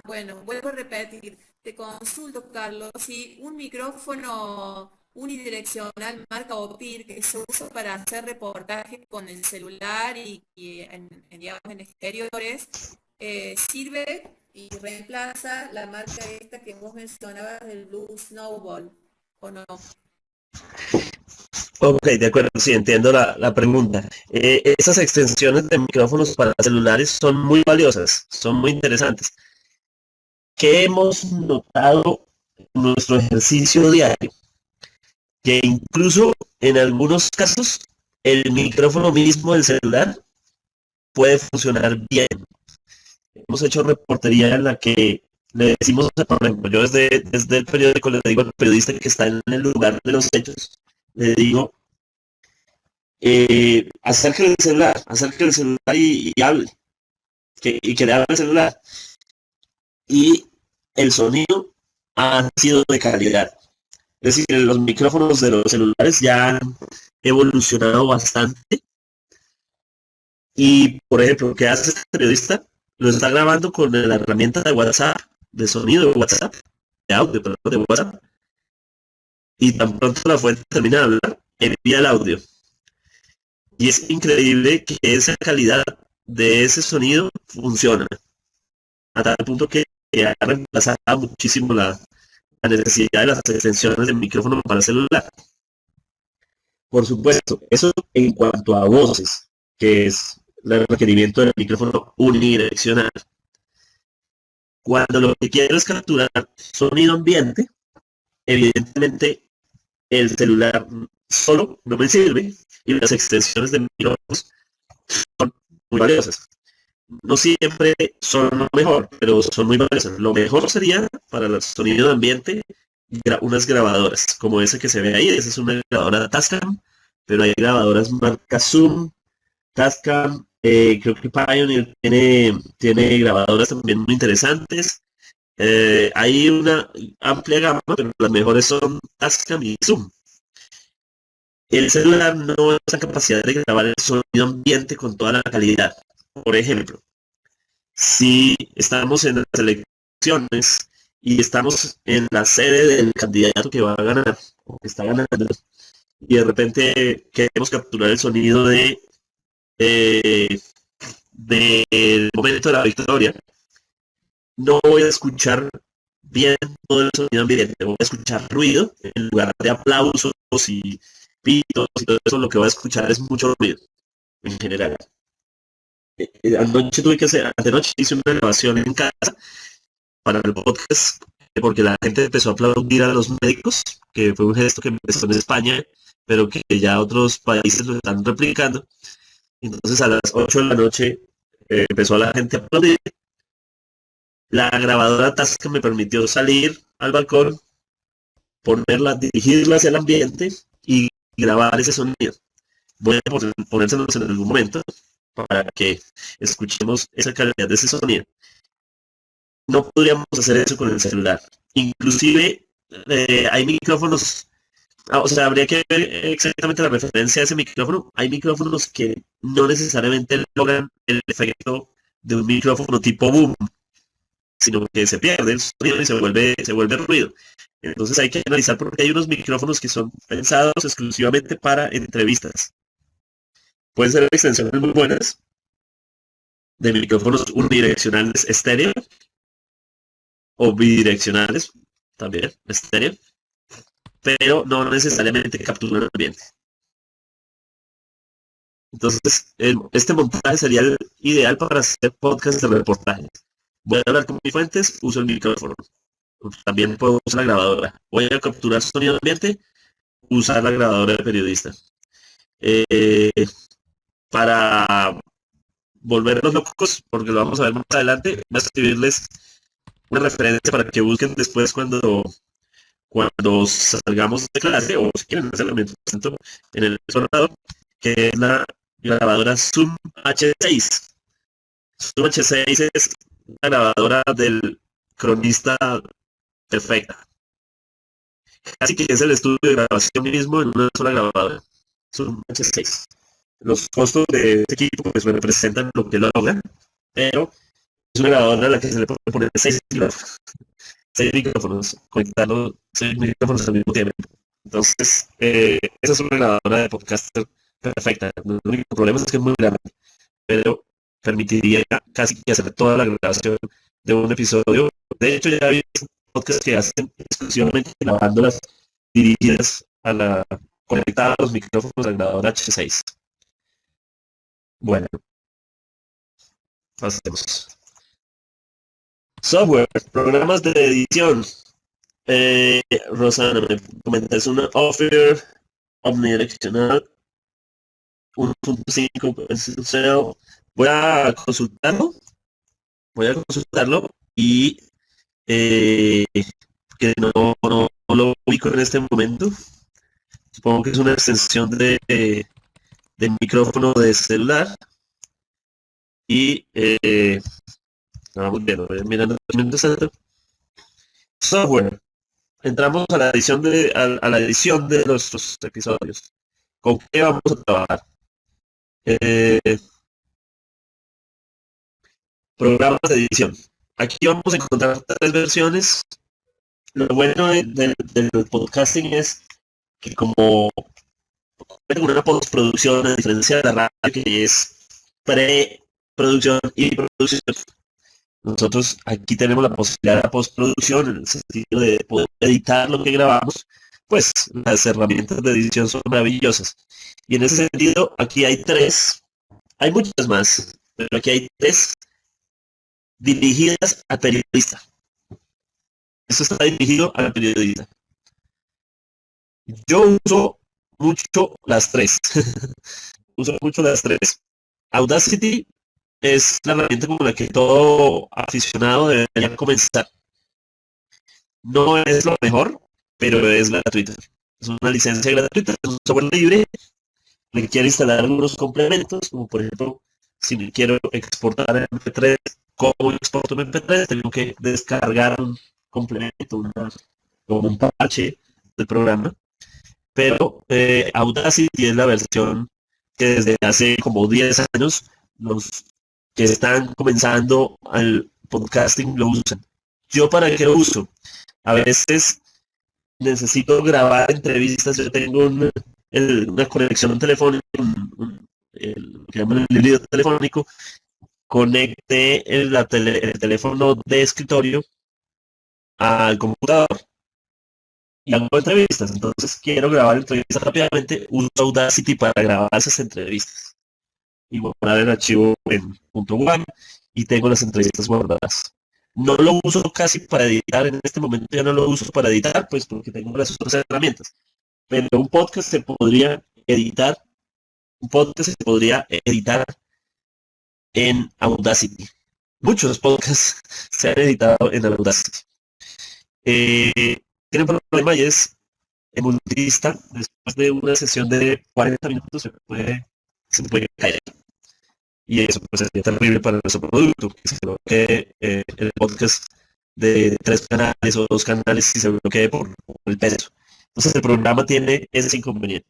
Bueno, vuelvo a repetir. Te consulto, Carlos, si un micrófono unidireccional marca OPIR que se usa para hacer reportajes con el celular y digamos, en exteriores, sirve y reemplaza la marca esta que vos mencionabas del Blue Snowball, ¿o no? Ok, de acuerdo, sí, entiendo la pregunta. Esas extensiones de micrófonos para celulares son muy valiosas, son muy interesantes. ¿Qué hemos notado en nuestro ejercicio diario? Que incluso en algunos casos el micrófono mismo del celular puede funcionar bien. Hemos hecho reportería en la que le decimos, por ejemplo, yo desde el periódico le digo al periodista que está en el lugar de los hechos, le digo, acerque el celular y hable, que le hable el celular. Y el sonido ha sido de calidad. Es decir, los micrófonos de los celulares ya han evolucionado bastante. Y, por ejemplo, ¿qué hace este periodista? Lo está grabando con la herramienta de WhatsApp, de sonido de WhatsApp, de audio, perdón, de WhatsApp. Y tan pronto la fuente termina de hablar, envía el audio. Y es increíble que esa calidad de ese sonido funciona. A tal punto que ha reemplazado muchísimo la necesidad de las extensiones de micrófono para celular. Por supuesto, eso en cuanto a voces, que es el requerimiento del micrófono unidireccional. Cuando lo que quiero es capturar sonido ambiente, evidentemente el celular solo no me sirve y las extensiones de micrófonos son muy valiosas. No siempre son lo mejor, pero son muy valiosas. Lo mejor sería para el sonido de ambiente unas grabadoras, como esa que se ve ahí. Esa es una grabadora Tascam, pero hay grabadoras marca Zoom, Tascam, creo que Pioneer tiene grabadoras también muy interesantes. Hay una amplia gama, pero las mejores son Tascam y Zoom. El celular no es la capacidad de grabar el sonido ambiente con toda la calidad. Por ejemplo, si estamos en las elecciones y estamos en la sede del candidato que va a ganar o que está ganando, y de repente queremos capturar el sonido eh, del momento de la victoria, no voy a escuchar bien todo el sonido ambiente, voy a escuchar ruido en lugar de aplausos y pitos y todo eso. Lo que voy a escuchar es mucho ruido en general. Anoche tuve que hacer, anoche hice una grabación en casa para el podcast porque la gente empezó a aplaudir a los médicos, que fue un gesto que empezó en España, pero que ya otros países lo están replicando. Entonces a las 8 de la noche empezó la gente a aplaudir. La grabadora Tasca me permitió salir al balcón, ponerla, dirigirla hacia el ambiente y grabar ese sonido. Voy a ponérselos en algún momento para que escuchemos esa calidad de ese sonido. No podríamos hacer eso con el celular. Inclusive hay micrófonos, o sea, habría que ver exactamente la referencia de ese micrófono. Hay micrófonos que no necesariamente logran el efecto de un micrófono tipo boom, sino que se pierde el sonido y se vuelve ruido. Entonces hay que analizar porque hay unos micrófonos que son pensados exclusivamente para entrevistas. Pueden ser extensiones muy buenas de micrófonos unidireccionales estéreo o bidireccionales también estéreo, pero no necesariamente capturan el ambiente. Entonces, este montaje sería el ideal para hacer podcast de reportajes. Voy a hablar con mis fuentes, uso el micrófono. También puedo usar la grabadora. Voy a capturar sonido ambiente, usar la grabadora de periodista. Eh, para volverlos locos, porque lo vamos a ver más adelante, voy a escribirles una referencia para que busquen después cuando salgamos de clase, o si quieren hacerlo mientras tanto en el ordenador, que es la grabadora Zoom H6. Zoom H6 es la grabadora del cronista perfecta. Casi que es el estudio de grabación mismo en una sola grabadora. Zoom H6. Los costos de este equipo pues representan lo que logra, pero Es una grabadora a la que se le puede poner seis micrófonos, conectarlos, seis micrófonos al mismo tiempo. Entonces, esa es una grabadora de podcaster perfecta. El único problema es que es muy grande, pero permitiría casi que hacer toda la grabación de un episodio. De hecho, ya hay podcasts que hacen exclusivamente grabándolas dirigidas a conectadas a los micrófonos al grabador H6. Bueno, pasemos. Software, programas de edición. Rosana, me comentas una offer omnidireccional 1.5. Voy a consultarlo. Voy a consultarlo y que no lo ubico en este momento. Supongo que es una extensión de micrófono de celular. Y vamos viendo, mirando software. Entramos a la edición a la edición de nuestros episodios. ¿Con qué vamos a trabajar? Eh, Programas de edición. Aquí vamos a encontrar tres versiones. Lo bueno del podcasting es que como una postproducción, a diferencia de la radio que es preproducción y producción, nosotros aquí tenemos la posibilidad de la postproducción en el sentido de poder editar lo que grabamos. Pues las herramientas de edición son maravillosas. Y en ese sentido, aquí hay tres, hay muchas más, pero aquí hay tres dirigidas al periodista. Esto está dirigido al periodista. Yo uso mucho las tres. Uso mucho las tres. Audacity es la herramienta con la que todo aficionado debería comenzar. No es lo mejor, pero es gratuita. Es una licencia gratuita, es un software libre. Le quiero instalar algunos complementos, como por ejemplo, si me quiero exportar en MP3, ¿cómo exporto en MP3? Tengo que descargar un complemento, como un parche del programa. Pero Audacity es la versión que desde hace como 10 años los que están comenzando al podcasting lo usan. ¿Yo para qué lo uso? A veces necesito grabar entrevistas, yo tengo una conexión telefónica, que llaman el híbrido telefónico, conecte el teléfono de escritorio al computador y hago entrevistas. Entonces quiero grabar entrevistas rápidamente, uso Audacity para grabar esas entrevistas y guardar el archivo en .wave y tengo las entrevistas guardadas. No lo uso casi para editar, en este momento ya no lo uso para editar, pues porque tengo las otras herramientas. Pero un podcast se podría editar en Audacity. Muchos podcasts se han editado en Audacity. Tiene un problema y es el multista, después de una sesión de 40 minutos se puede caer. Y eso pues sería terrible para nuestro producto, que se bloquee el podcast de 3 canales o 2 canales y se bloquee por el peso. Entonces el programa tiene ese inconveniente.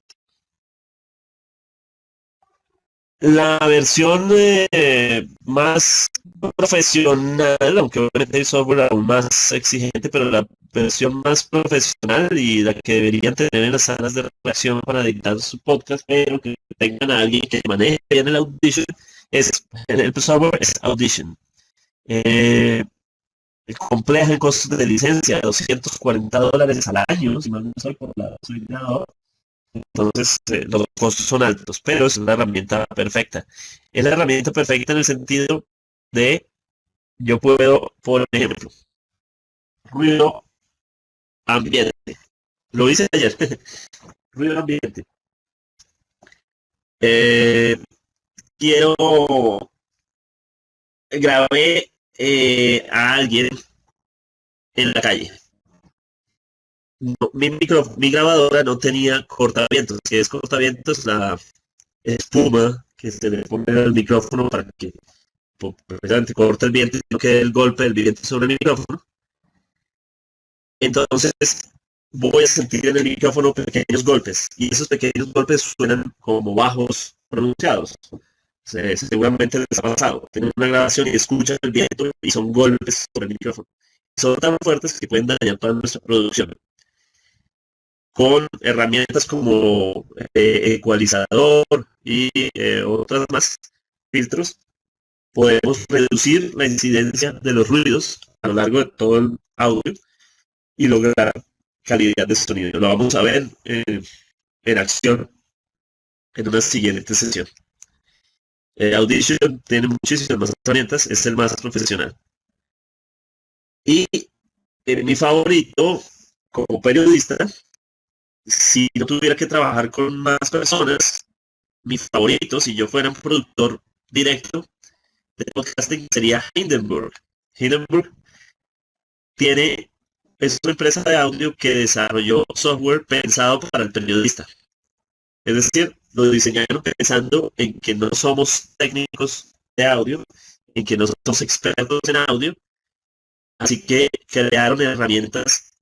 La versión más profesional, aunque obviamente hay software aún más exigente, pero la versión más profesional y la que deberían tener en las salas de redacción para editar su podcast, pero que tengan a alguien que maneje bien el Audition, el software es Audition. Compleja en costos de licencia, $240 al año, si mal no soy por soy creador. Entonces, los costos son altos, pero es una herramienta perfecta. Es la herramienta perfecta en el sentido de, yo puedo, por ejemplo, ruido ambiente. Lo hice ayer. Ruido ambiente. Quiero, grabé a alguien en la calle. No, mi grabadora no tenía cortavientos. Si es cortavientos, la espuma que se le pone al micrófono para que precisamente corte el viento y no quede el golpe del viento sobre el micrófono. Entonces voy a sentir en el micrófono pequeños golpes y esos pequeños golpes suenan como bajos pronunciados. Seguramente les ha pasado. Tienen una grabación y escuchan el viento y son golpes por el micrófono. Son tan fuertes que pueden dañar toda nuestra producción. Con herramientas como ecualizador y otras más, filtros, podemos reducir la incidencia de los ruidos a lo largo de todo el audio y lograr calidad de sonido. Lo vamos a ver en acción en una siguiente sesión. Audition tiene muchísimas más herramientas, es el más profesional. Y mi favorito como periodista, si no tuviera que trabajar con más personas, mi favorito, si yo fuera un productor directo de podcasting, sería Hindenburg. Hindenburg es una empresa de audio que desarrolló software pensado para el periodista. Es decir, lo diseñaron pensando en que no somos técnicos de audio, en que no somos expertos en audio, así que crearon herramientas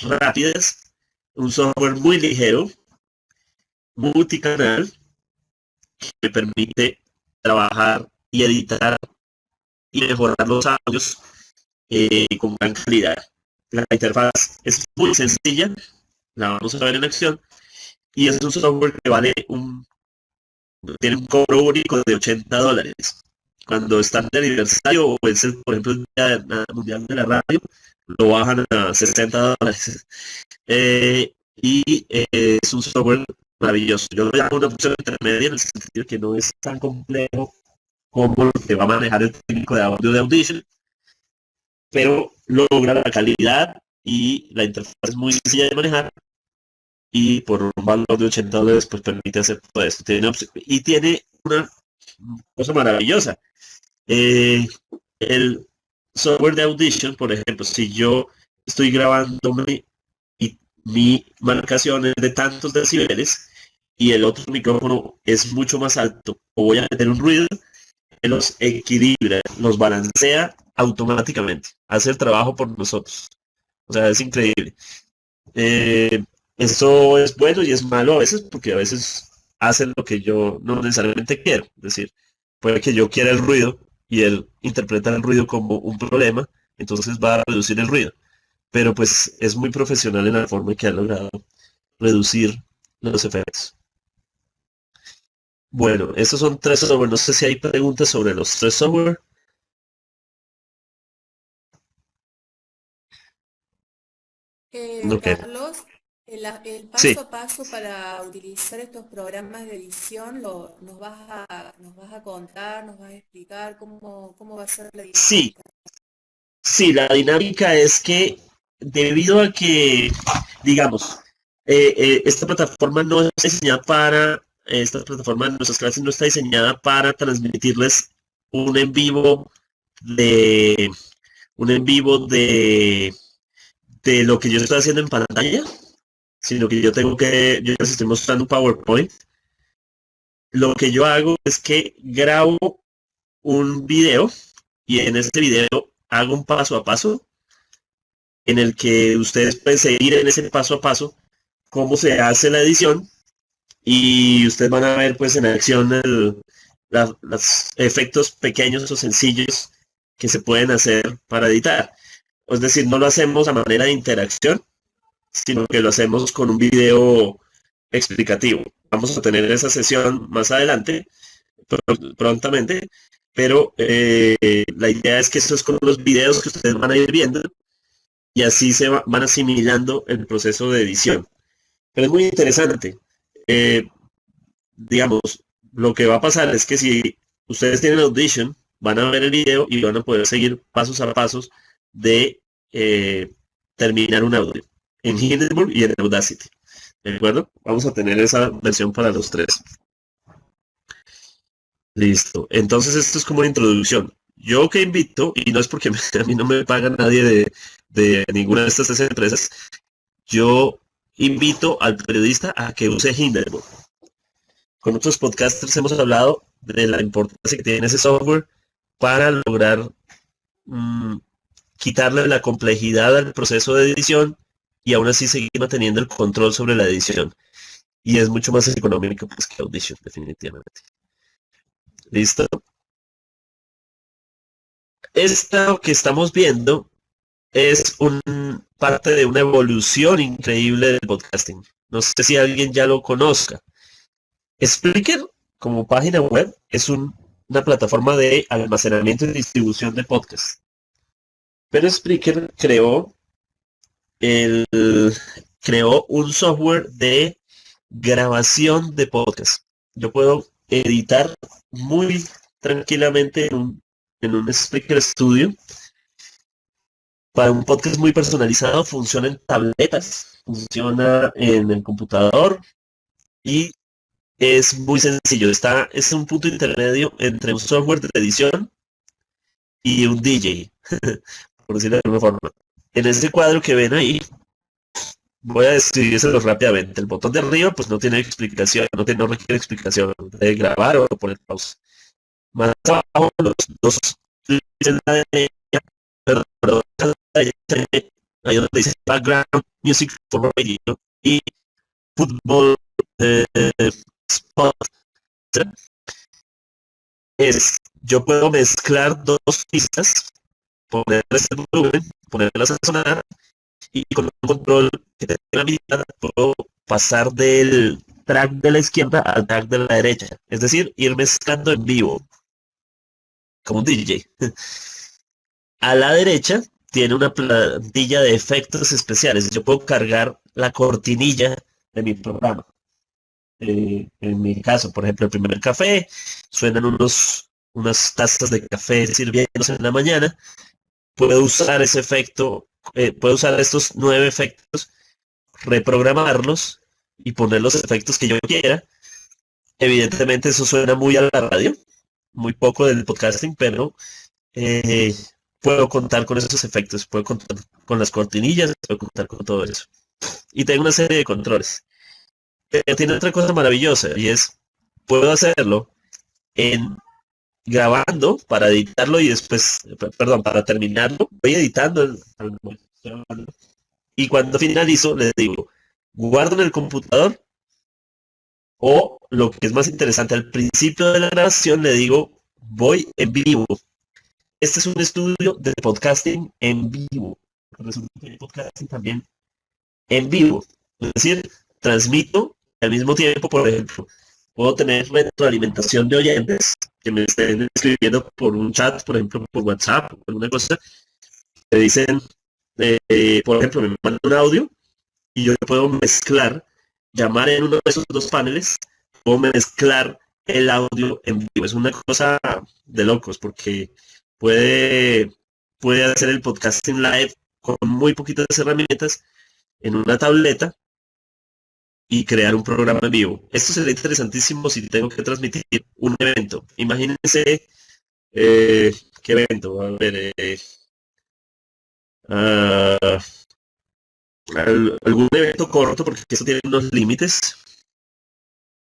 rápidas, un software muy ligero, multicanal, que me permite trabajar y editar y mejorar los audios con gran calidad. La interfaz es muy sencilla, la vamos a ver en acción, y es un software que tiene un cobro único de $80. Cuando están de aniversario o es por ejemplo, el Día Mundial de la Radio, lo bajan a $60. Es un software maravilloso. Yo lo llamo una opción intermedia en el sentido que no es tan complejo como lo que va a manejar el técnico de audio de Audition, pero logra la calidad y la interfaz es muy sencilla de manejar y por un valor de $80 pues permite hacer todo esto. Tiene una cosa maravillosa. El software de Audition, por ejemplo, si yo estoy grabándome y mi marcación es de tantos decibeles y el otro micrófono es mucho más alto o voy a meter un ruido, los equilibra, los balancea automáticamente, hace el trabajo por nosotros. O sea, es increíble. Eso es bueno y es malo a veces porque a veces hacen lo que yo no necesariamente quiero. Es decir, puede que yo quiera el ruido y él interpreta el ruido como un problema, entonces va a reducir el ruido. Pero pues es muy profesional en la forma en que ha logrado reducir los efectos. Bueno, estos son tres software. No sé si hay preguntas sobre los tres software. Ok. Carlos, el Sí, paso a paso para utilizar estos programas de edición, nos vas a contar, nos vas a explicar cómo va a ser la sí, dinámica. sí, la dinámica es que debido a que, digamos, esta plataforma no es diseñada esta plataforma de nuestras clases no está diseñada para transmitirles un en vivo de, un en vivo de lo que yo estoy haciendo en pantalla, sino que yo les estoy mostrando un PowerPoint. Lo que yo hago es que grabo un video y en ese video hago un paso a paso en el que ustedes pueden seguir en ese paso a paso cómo se hace la edición y ustedes van a ver pues en acción los efectos pequeños o sencillos que se pueden hacer para editar. Es decir, no lo hacemos a manera de interacción, sino que lo hacemos con un video explicativo. Vamos a tener esa sesión más adelante, prontamente, pero la idea es que esto es con los videos que ustedes van a ir viendo y así van asimilando el proceso de edición. Pero es muy interesante. Eh, digamos, lo que va a pasar es que si ustedes tienen Audition, van a ver el video y van a poder seguir pasos a pasos de terminar un audio en Hindenburg y en Audacity. ¿De acuerdo? Vamos a tener esa versión para los tres. Listo. Entonces esto es como una introducción. Yo que invito, y no es porque a mí no me paga nadie de ninguna de estas tres empresas, yo invito al periodista a que use Hindenburg. Con otros podcasters hemos hablado de la importancia que tiene ese software para lograr quitarle la complejidad al proceso de edición y aún así seguir manteniendo el control sobre la edición. Y es mucho más económico pues, que Audition, definitivamente. ¿Listo? Esta que estamos viendo es parte de una evolución increíble del podcasting. No sé si alguien ya lo conozca. Spreaker, como página web, es una plataforma de almacenamiento y distribución de podcasts. Pero Spreaker el, creó un software de grabación de podcast. Yo puedo editar muy tranquilamente en un Spreaker Studio para un podcast muy personalizado. Funciona en tabletas, funciona en el computador y es muy sencillo. Es un punto intermedio entre un software de edición y un DJ, por decirlo de alguna forma. En ese cuadro que ven ahí, voy a describírselo rápidamente. El botón de arriba pues no tiene explicación, no requiere explicación de grabar o poner pausa. Más abajo los dos dicen la derecha, perdón, la derecha, ahí donde dice background music for radio y fútbol eh, spot yo puedo mezclar dos pistas, ponerles el volumen, ponerlas a sonar y con un control que tenga la mitad puedo pasar del track de la izquierda al track de la derecha. Es decir, ir mezclando en vivo, como un DJ. A la derecha tiene una plantilla de efectos especiales. Yo puedo cargar la cortinilla de mi programa. En mi caso, por ejemplo, el primer café, suenan unas tazas de café sirviéndose en la mañana. Puedo usar ese efecto, puedo usar estos 9 efectos, reprogramarlos y poner los efectos que yo quiera. Evidentemente eso suena muy a la radio, muy poco del podcasting, pero eh, puedo contar con esos efectos, puedo contar con las cortinillas, puedo contar con todo eso. Y tengo una serie de controles. Pero tiene otra cosa maravillosa y es, puedo hacerlo en grabando para editarlo y después, perdón, para terminarlo, voy editando y cuando finalizo les digo, guardo en el computador o lo que es más interesante, al principio de la grabación le digo, voy en vivo. Este es un estudio de podcasting en vivo. Resulta que hay podcasting también en vivo. Es decir, transmito al mismo tiempo, por ejemplo, puedo tener retroalimentación de oyentes que me estén escribiendo por un chat, por ejemplo, por WhatsApp, o alguna cosa, me dicen, por ejemplo, me mandan un audio y yo puedo mezclar, llamar en uno de esos dos paneles, puedo mezclar el audio en vivo. Es una cosa de locos porque puede, puede hacer el podcasting live con muy poquitas herramientas en una tableta y crear un programa en vivo. Esto sería interesantísimo si tengo que transmitir un evento. Imagínense eh, qué evento. A ver, ah, algún evento corto, porque eso tiene unos límites.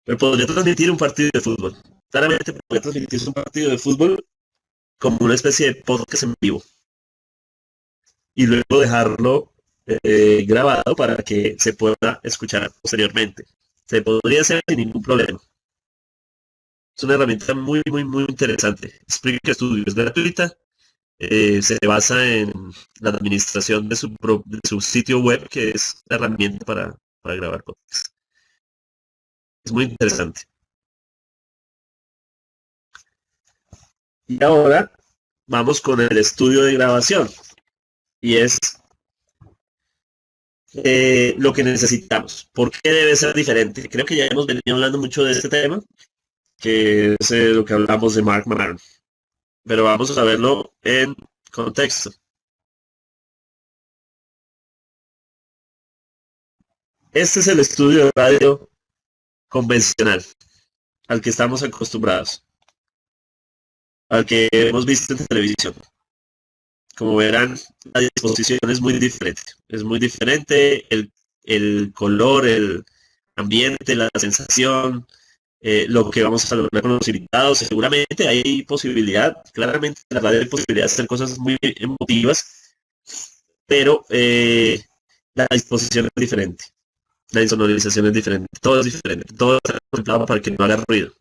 Pero podría transmitir un partido de fútbol. Claramente podría transmitir un partido de fútbol como una especie de podcast en vivo. Y luego dejarlo grabado para que se pueda escuchar posteriormente. Se podría hacer sin ningún problema. Es una herramienta muy, muy, muy interesante. Spreaker Studio es gratuita. Se basa en la administración de su sitio web, que es la herramienta para grabar podcasts. Es muy interesante. Y ahora vamos con el estudio de grabación. Y es lo que necesitamos. ¿Por qué debe ser diferente? Creo que ya hemos venido hablando mucho de este tema, que es lo que hablamos de Mark Maron. Pero vamos a verlo en contexto. Este es el estudio de radio convencional al que estamos acostumbrados, al que hemos visto en televisión. Como verán, la disposición es muy diferente. Es muy diferente el color, el ambiente, la sensación, lo que vamos a lograr con los invitados. Seguramente hay posibilidad, claramente en la radio hay posibilidad de hacer cosas muy emotivas, pero la disposición es diferente. La insonorización es diferente, todo es diferente, todo está contemplado para que no haga ruido.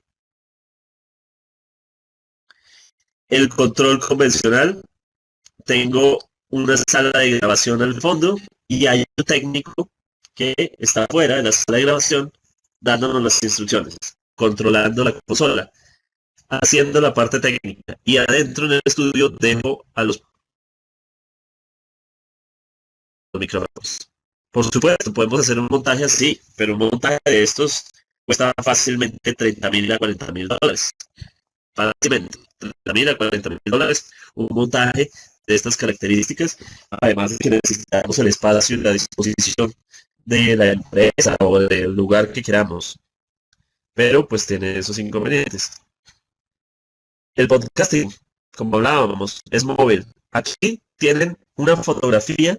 el control convencional, tengo una sala de grabación al fondo y hay un técnico que está fuera de la sala de grabación dándonos las instrucciones, controlando la consola, haciendo la parte técnica. Y adentro en el estudio dejo a los micrófonos. Por supuesto, podemos hacer un montaje así, pero un montaje de estos cuesta fácilmente 30.000 a 40.000 dólares. Fácilmente, 30.000 a 40.000 dólares, un montaje de estas características, además de que necesitamos el espacio y la disposición de la empresa o del lugar que queramos. Pero pues tiene esos inconvenientes. El podcasting, como hablábamos, es móvil. Aquí tienen una fotografía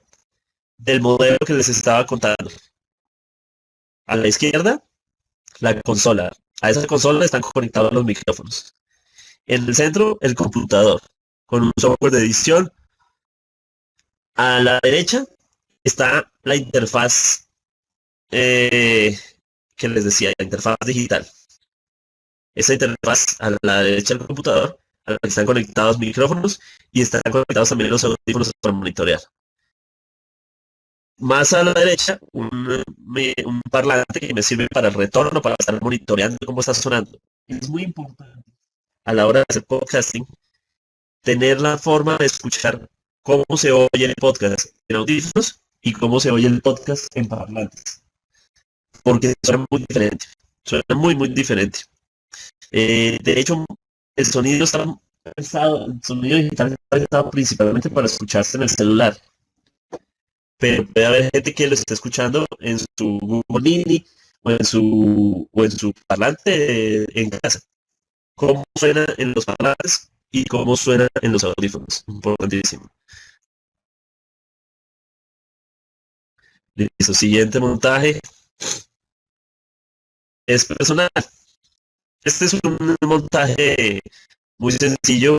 del modelo que les estaba contando. A la izquierda, la consola. A esa consola están conectados los micrófonos. En el centro, el computador, con un software de edición. A la derecha está la interfaz que les decía, la interfaz digital. Esa interfaz a la derecha del computador, a la que están conectados micrófonos y están conectados también los audífonos para monitorear. Más a la derecha, un parlante que me sirve para el retorno, para estar monitoreando cómo está sonando. Es muy importante a la hora de hacer podcasting tener la forma de escuchar cómo se oye el podcast en audífonos y cómo se oye el podcast en parlantes. Porque suena muy diferente. Suena muy, muy diferente. De hecho, el sonido el sonido digital está pensado principalmente para escucharse en el celular. Pero puede haber gente que lo esté escuchando en su Google Mini o en su parlante en casa. Cómo suena en los parlantes y cómo suena en los audífonos. Importantísimo. Listo, siguiente montaje es personal. Este es un montaje muy sencillo,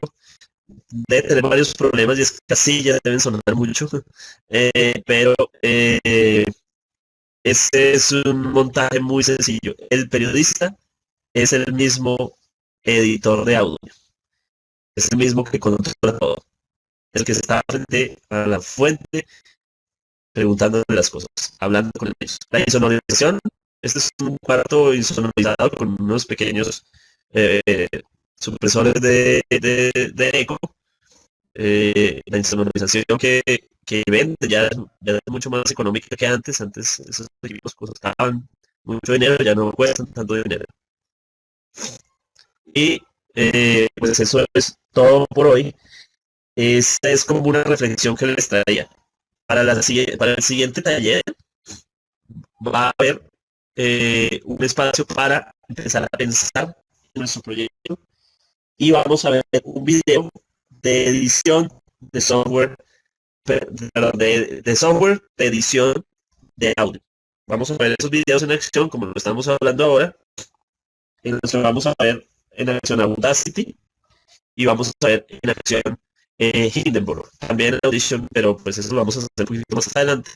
debe tener varios problemas y es que casillas deben sonar mucho, pero este es un montaje muy sencillo. El periodista es el mismo editor de audio, es el mismo que controla todo, el que está frente a la fuente preguntándole las cosas, hablando con ellos. La insonorización, este es un cuarto insonorizado con unos pequeños eh, supresores de eco. La insonorización que vende ya es mucho más económica que antes. Antes esos equipos costaban mucho dinero, ya no cuestan tanto dinero. Y pues eso es todo por hoy. Esta es como una reflexión que les traía. Para el siguiente taller va a haber un espacio para empezar a pensar en nuestro proyecto y vamos a ver un video de edición de software, de software de edición de audio. Vamos a ver esos videos en acción como lo estamos hablando ahora. Vamos a ver en acción Audacity y vamos a ver en acción Hindenburg. También en Audition, pero pues eso lo vamos a hacer un poquito más adelante.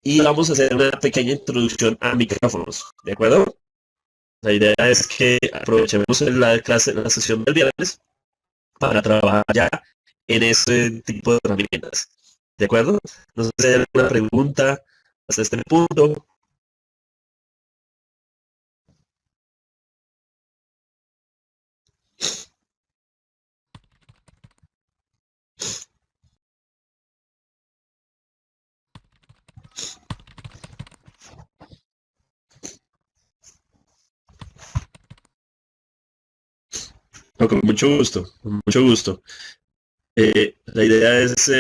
Y vamos a hacer una pequeña introducción a micrófonos, ¿de acuerdo? La idea es que aprovechemos la sesión del viernes para trabajar ya en ese tipo de herramientas. ¿De acuerdo? No sé si hay alguna pregunta hasta este punto. No, con mucho gusto, con mucho gusto. La idea es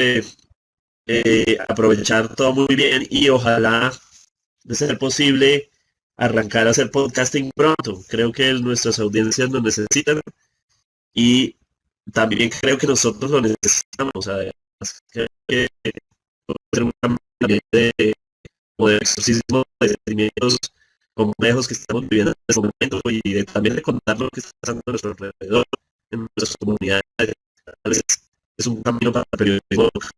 aprovechar todo muy bien y ojalá, de ser posible, arrancar a hacer podcasting pronto. Creo que nuestras audiencias lo necesitan y también creo que nosotros lo necesitamos. Además, creo que puede ser un cambio de poder exorcismo de sentimientos complejos que estamos viviendo en este momento y también de contar lo que está pasando a nuestro alrededor, en nuestras comunidades. Es un camino para el periodismo